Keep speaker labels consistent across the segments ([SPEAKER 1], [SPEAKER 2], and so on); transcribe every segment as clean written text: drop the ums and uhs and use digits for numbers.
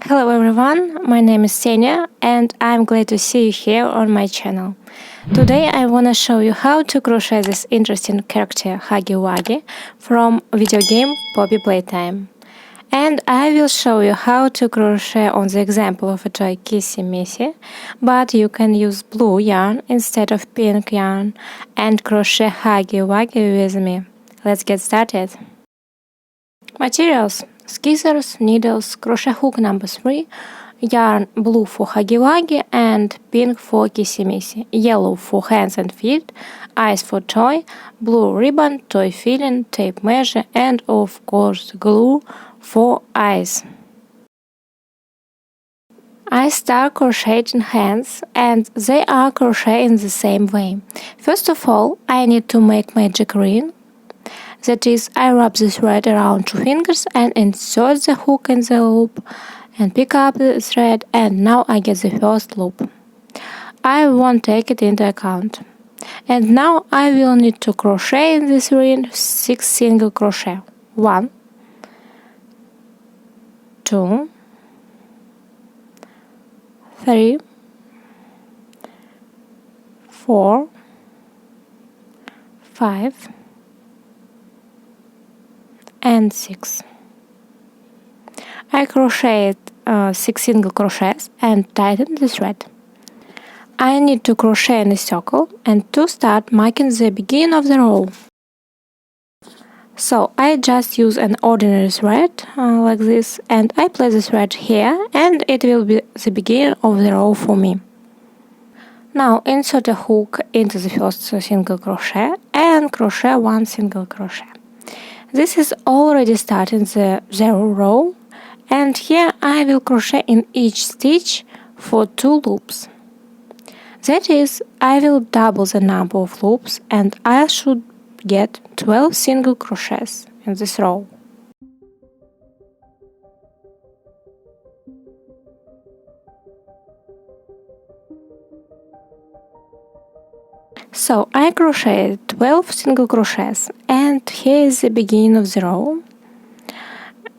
[SPEAKER 1] Hello everyone, my name is Senia and I'm glad to see you here on my channel. Today I wanna show you how to crochet this interesting character Huggy Wuggy from video game Poppy Playtime. And I will show you how to crochet on the example of a toy Kissy Missy, but you can use blue yarn instead of pink yarn and crochet Huggy Wuggy with me. Let's get started. Materials: scissors, needles, crochet hook number 3, yarn blue for Huggy Wuggy and pink for Kissy Missy, yellow for hands and feet, eyes for toy, blue ribbon, toy filling, tape measure, and of course glue for eyes. I start crocheting hands and they are crocheted in the same way. First of all, I need to make magic ring. That is, I wrap the thread around 2 fingers and insert the hook in the loop and pick up the thread, and now I get the first loop. I won't take it into account. And now I will need to crochet in this ring 6 single crochet. 1, 2, 3, 4, 5, and 6. I crocheted 6 single crochets and tighten the thread. I need to crochet in a circle and to start marking the beginning of the row. So I just use an ordinary thread like this, and I place the thread here and it will be the beginning of the row for me. Now insert a hook into the first single crochet and crochet 1 single crochet. This is already starting the 0 row, and here I will crochet in each stitch for 2 loops. That is, I will double the number of loops and I should get 12 single crochets in this row. So I crocheted 12 single crochets, and here is the beginning of the row,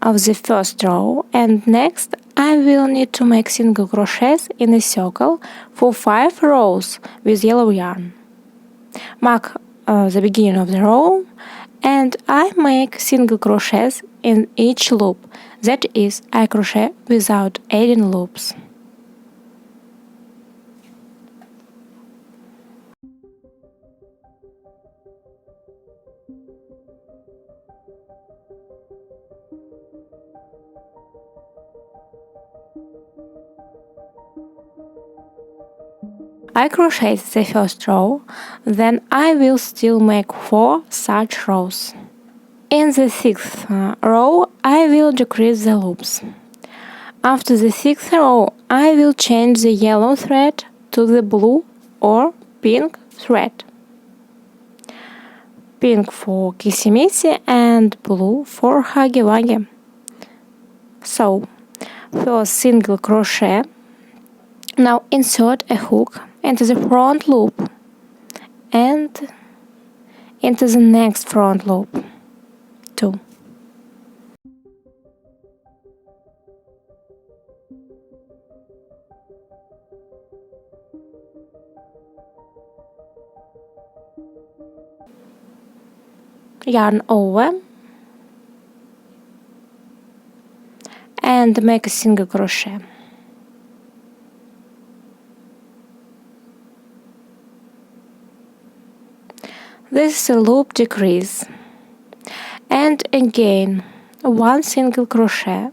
[SPEAKER 1] of the first row, and next I will need to make single crochets in a circle for 5 rows with yellow yarn. Mark the beginning of the row and I make single crochets in each loop, that is, I crochet without adding loops. I crocheted the first row, then I will still make 4 such rows. In the 6th row, I will decrease the loops. After the 6th row, I will change the yellow thread to the blue or pink thread. Pink for Kissy Missy and blue for Huggy Wuggy. So, first single crochet. Now insert a hook into the front loop and into the next front loop. 2. Yarn over and make a single crochet. This is a loop decrease, and again 1 single crochet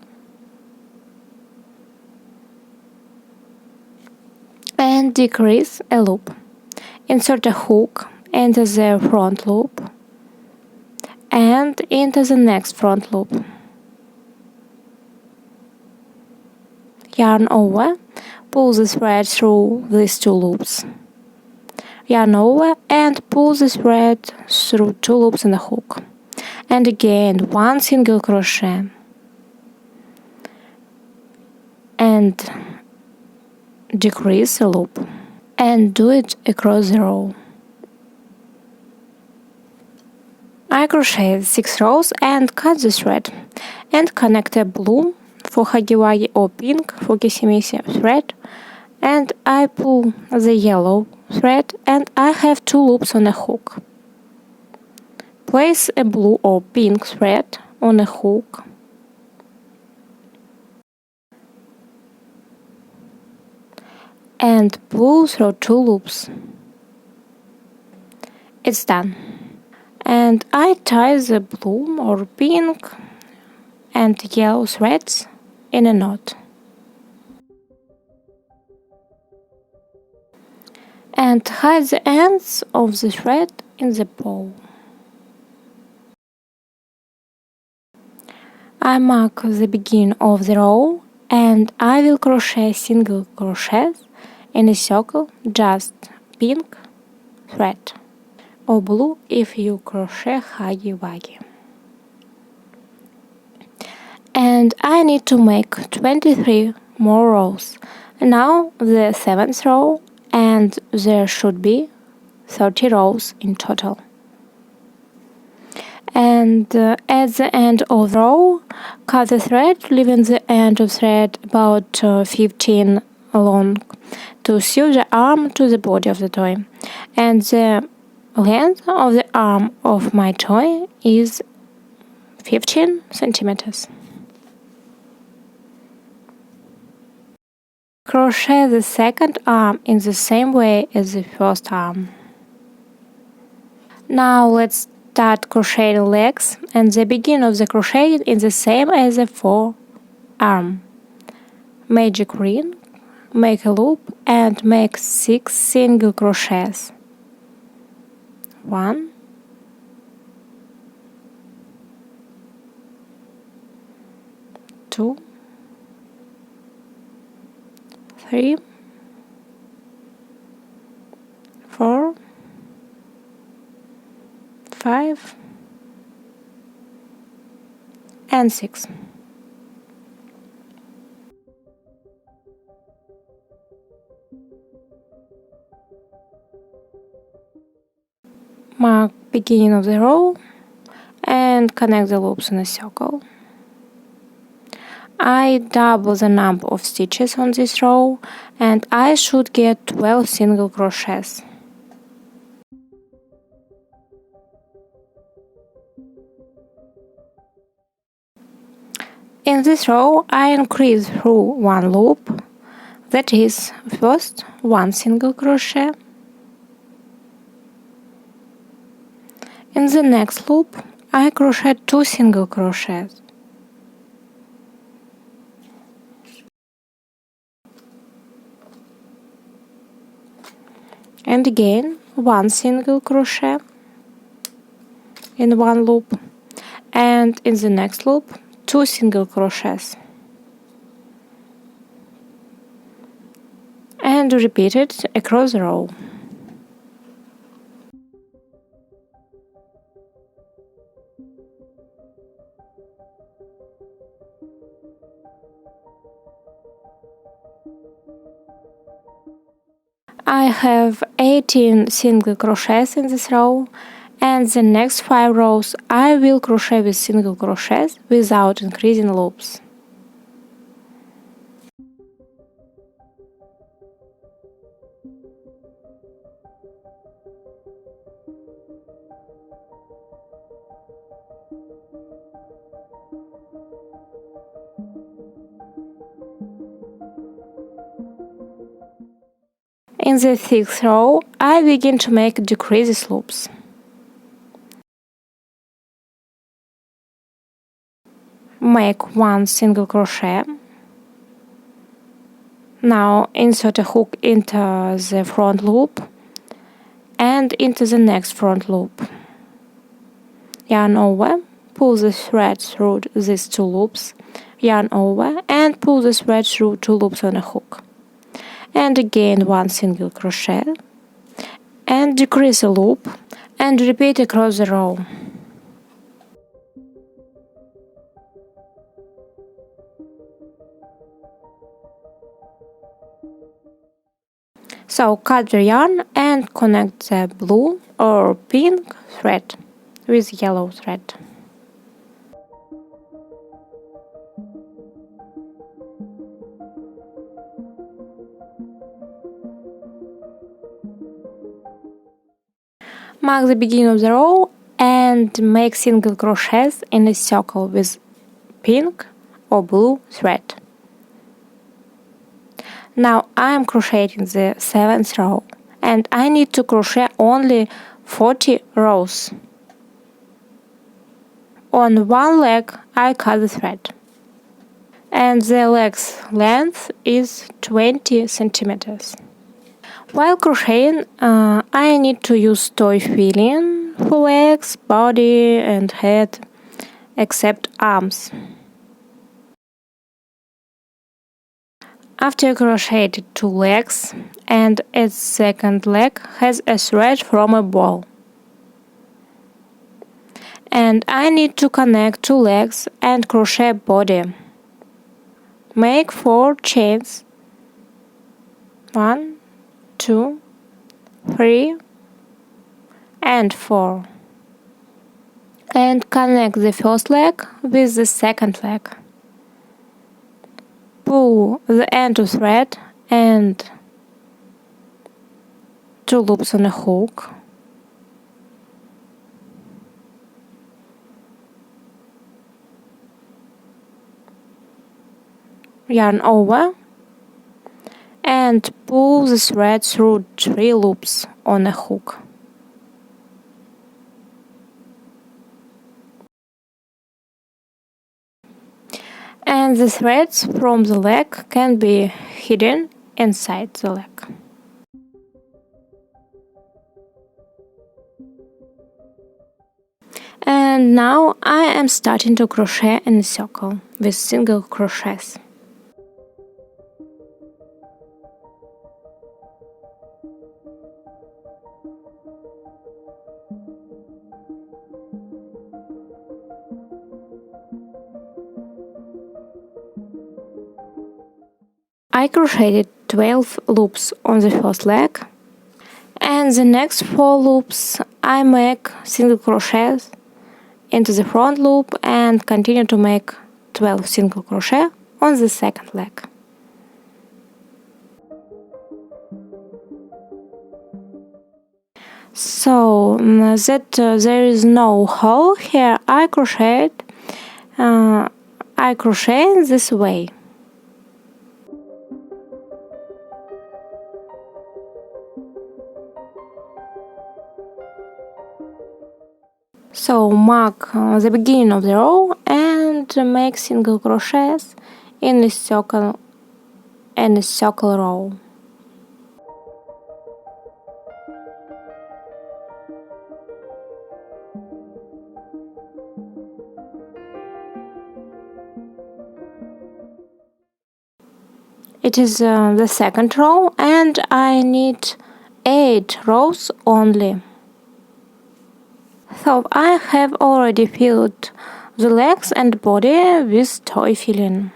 [SPEAKER 1] and decrease a loop. Insert a hook into the front loop and into the next front loop. Yarn over, pull the thread through these 2 loops. Yarn over and pull the thread through 2 loops in the hook. And again 1 single crochet and decrease a loop and do it across the row. I crocheted 6 rows and cut the thread and connect a blue for Huggy Wuggy or pink for Kissy Missy thread, and I pull the yellow thread, and I have 2 loops on a hook. Place a blue or pink thread on a hook and pull through 2 loops. It's done. And I tie the blue or pink and yellow threads in a knot. And hide the ends of the thread in the bow. I mark the beginning of the row and I will crochet single crochets in a circle, just pink thread, or blue if you crochet Huggy Wuggy. And I need to make 23 more rows. Now the 7th row, and there should be 30 rows in total. And at the end of the row, cut the thread, leaving the end of thread about 15 long to sew the arm to the body of the toy. And the length of the arm of my toy is 15 centimeters. Crochet the second arm in the same way as the first arm. Now let's start crocheting legs, and the beginning of the crocheting is the same as the forearm. Magic ring, make a loop and make 6 single crochets. 1, 2, 3, 4, 5, and 6. Mark beginning of the row and connect the loops in a circle. I double the number of stitches on this row and I should get 12 single crochets. In this row, I increase through 1 loop, that is, first 1 single crochet. In the next loop, I crochet 2 single crochets. And again 1 single crochet in 1 loop, and in the next loop 2 single crochets, and repeat it across the row. I have 18 single crochets in this row, and the next 5 rows I will crochet with single crochets without increasing loops. In the 6th row, I begin to make decreases loops. Make 1 single crochet. Now insert a hook into the front loop and into the next front loop. Yarn over, pull the thread through these 2 loops, yarn over and pull the thread through 2 loops on a hook. And again 1 single crochet and decrease a loop and repeat across the row. So cut the yarn and connect the blue or pink thread with yellow thread. Mark the beginning of the row and make single crochets in a circle with pink or blue thread. Now I am crocheting the 7th row and I need to crochet only 40 rows. On one leg I cut the thread and the leg's length is 20 centimeters. While crocheting, I need to use toy filling for legs, body and head, except arms. After I crocheted 2 legs, and its second leg has a thread from a ball. And I need to connect 2 legs and crochet body. Make 4 chains. 1, 2, 3 and 4. And connect the first leg with the second leg. Pull the end of thread and 2 loops on a hook. Yarn over and pull the thread through 3 loops on a hook. And the threads from the leg can be hidden inside the leg. And now I am starting to crochet in a circle with single crochets. I crocheted 12 loops on the first leg, and the next 4 loops I make single crochets into the front loop and continue to make 12 single crochet on the second leg. So that there is no hole here, I crochet this way. So mark the beginning of the row and make single crochets in a circle row. It is the second row and I need 8 rows only. So I have already filled the legs and body with toy filling.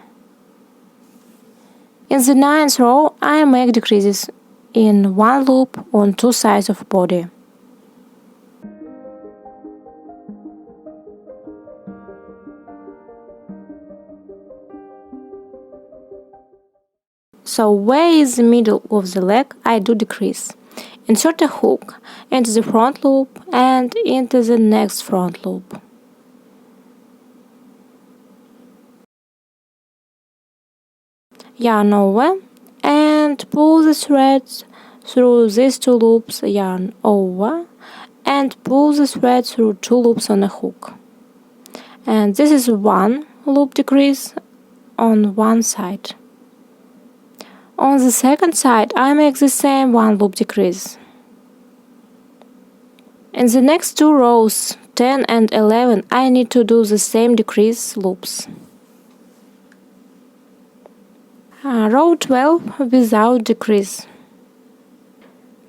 [SPEAKER 1] In the 9th row I make decreases in 1 loop on 2 sides of body. So where is the middle of the leg I do decrease. Insert a hook into the front loop and into the next front loop. Yarn over and pull the threads through these 2 loops, yarn over and pull the thread through 2 loops on a hook. And this is 1 loop decrease on one side. On the second side I make the same 1 loop decrease. In the next 2 rows, 10 and 11, I need to do the same decrease loops. Row 12 without decrease.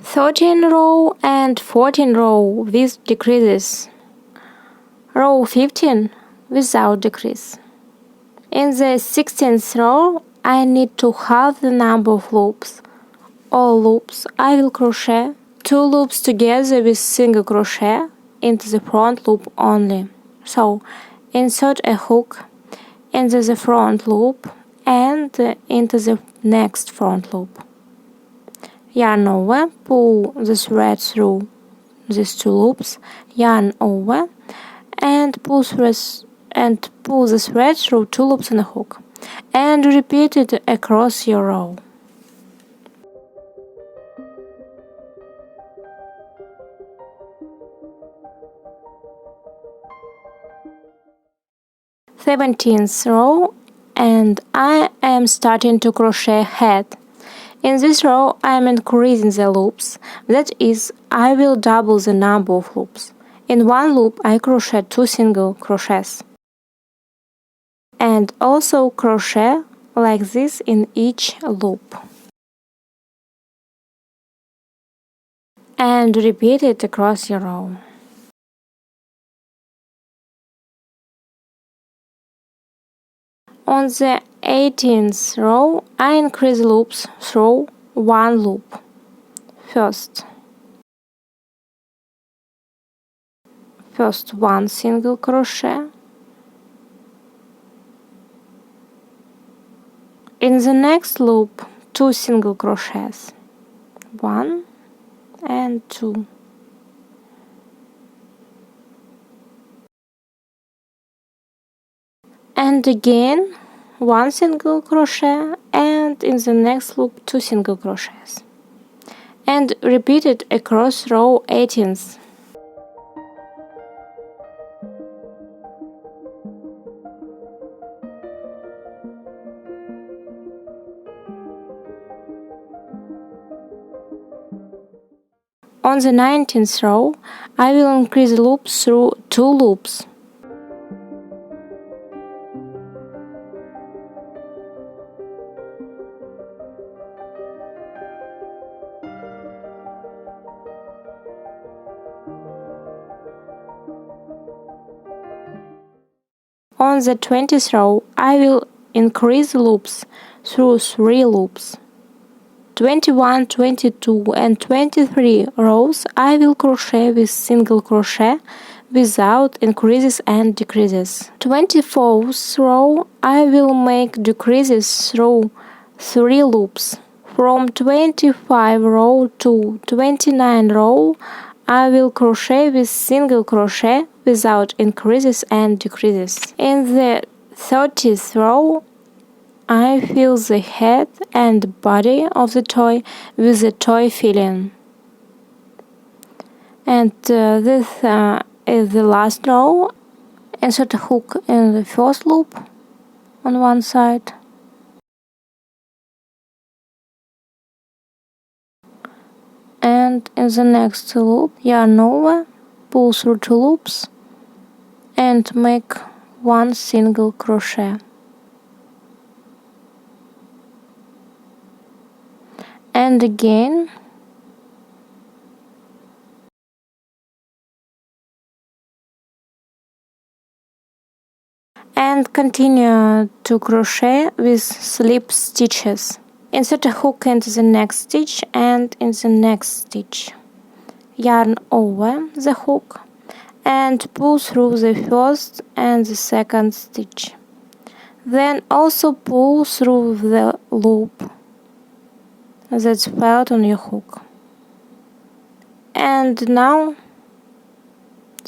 [SPEAKER 1] 13 row and 14 row with decreases. Row 15 without decrease. In the 16th row, I need to halve the number of loops. All loops I will crochet 2 loops together with single crochet into the front loop only. So insert a hook into the front loop and into the next front loop. Yarn over, pull the thread through these 2 loops, yarn over, and pull the thread through 2 loops in a hook, and repeat it across your row. Seventeenth row, and I am starting to crochet head. In this row I am increasing the loops, that is, I will double the number of loops. In one loop I crochet 2 single crochets, and also crochet like this in each loop, and repeat it across your row. On the 18th row, I increase loops through 1 loop. First 1 single crochet. In the next loop, 2 single crochets. 1 and 2. And again 1 single crochet, and in the next loop 2 single crochets, and repeat it across row 18th. On the 19th row, I will increase loops through 2 loops. On the 20th row, I will increase loops through 3 loops. 21, 22 and 23 rows I will crochet with single crochet without increases and decreases. 24th row I will make decreases through 3 loops. From 25 row to 29 row I will crochet with single crochet without increases and decreases. In the 30th row I fill the head and body of the toy with the toy filling. And this is the last row. Insert a hook in the first loop on one side. And in the next loop, yarn over, pull through 2 loops, and make 1 single crochet. And again, and continue to crochet with slip stitches. Insert a hook into the next stitch and in the next stitch. Yarn over the hook and pull through the first and the second stitch. Then also pull through the loop that's felt on your hook. And now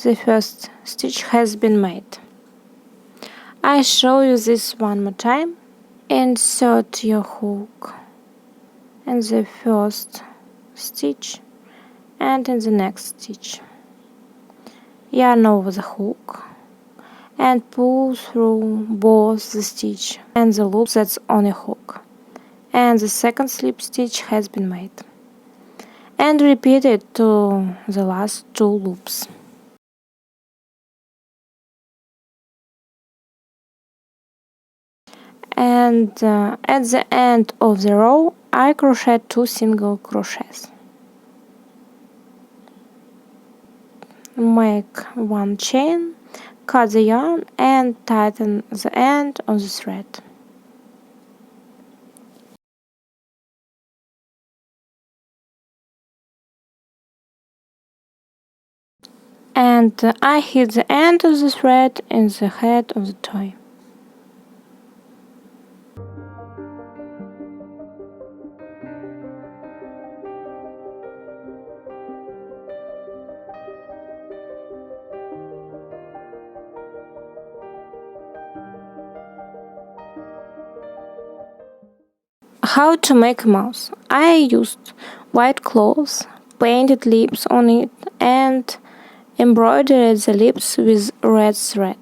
[SPEAKER 1] the first stitch has been made. I show you this one more time. Insert your hook in the first stitch and in the next stitch. Yarn over the hook and pull through both the stitch and the loop that's on your hook. And the second slip stitch has been made. And repeat it to the last 2 loops. And at the end of the row, I crochet 2 single crochets. Make 1 chain, cut the yarn and tighten the end of the thread. And I hit the end of the thread in the head of the toy. How to make a mouse? I used white cloth, painted lips on it, and embroidered the lips with red thread.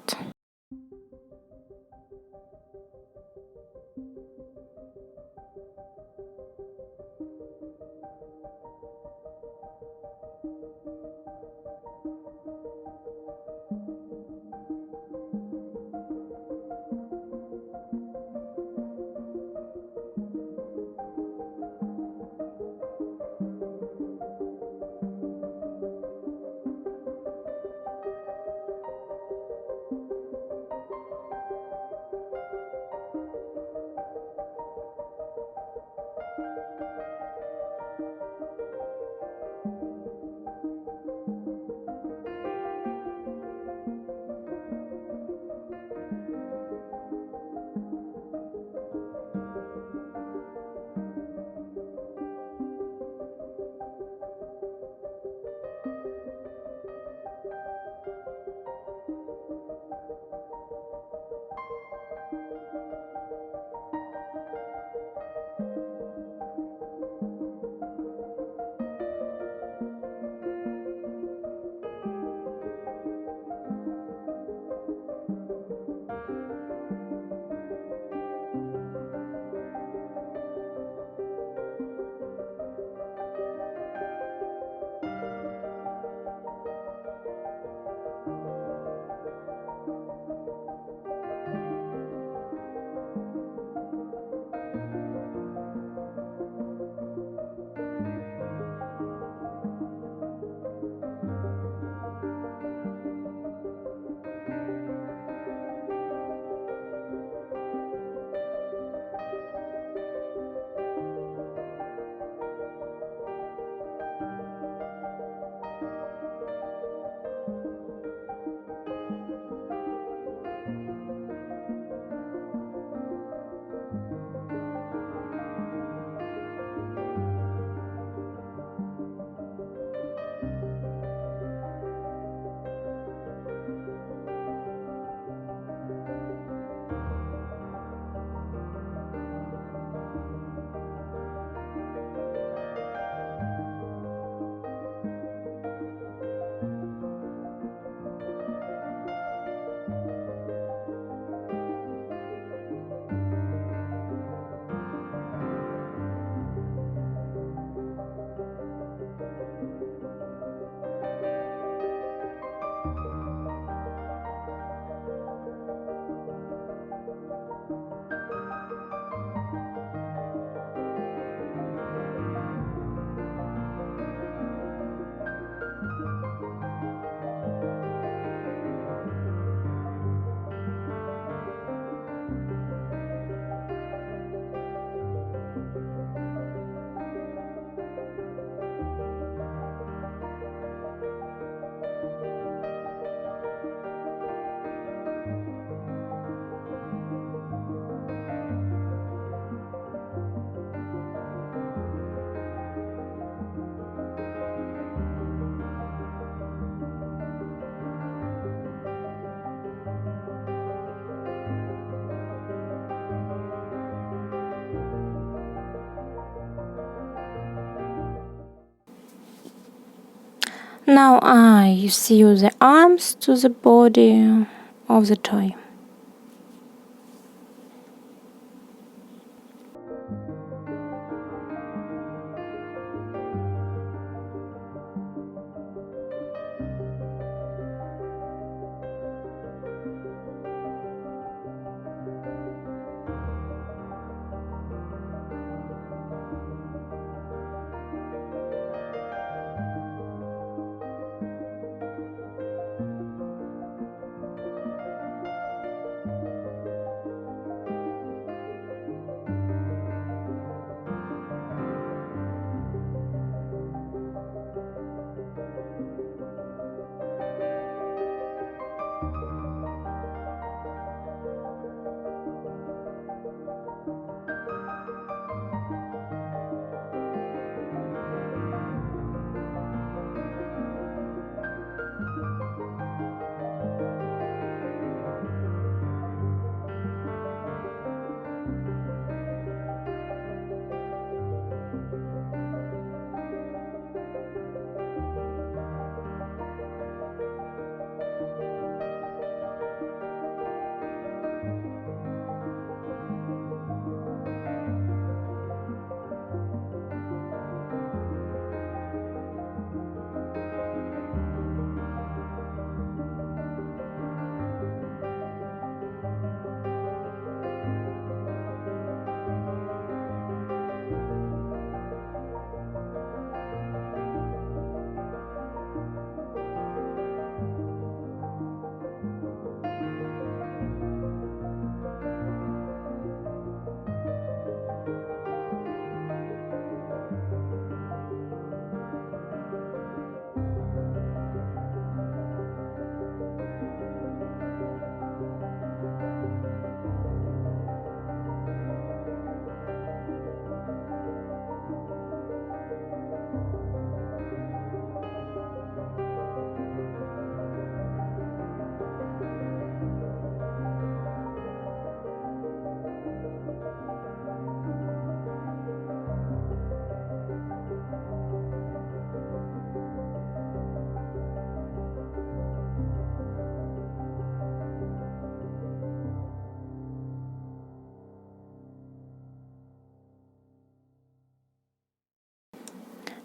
[SPEAKER 1] Now I sew the arms to the body of the toy.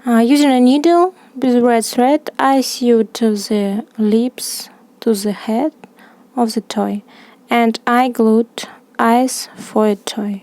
[SPEAKER 1] Using a needle with red thread, I sewed the lips to the head of the toy, and I glued eyes for a toy.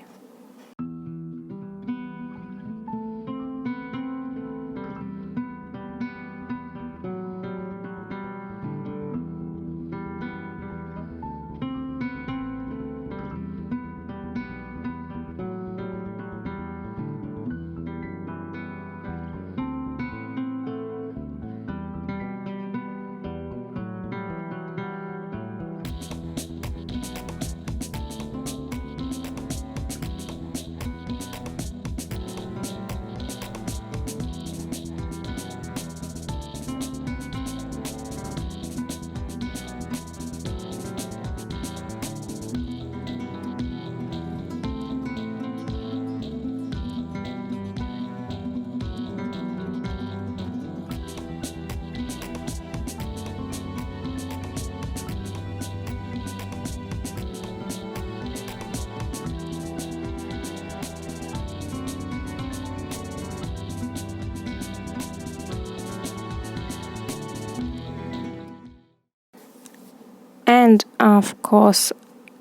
[SPEAKER 1] And of course,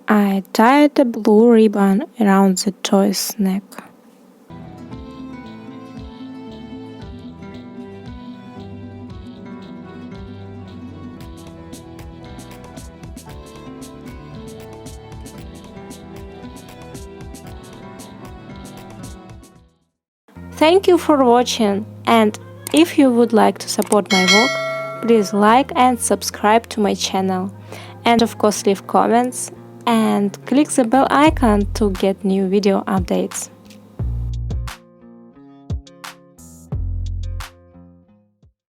[SPEAKER 1] I tied a blue ribbon around the toy's neck. Thank you for watching, and if you would like to support my work, please like and subscribe to my channel. And of course leave comments and click the bell icon to get new video updates.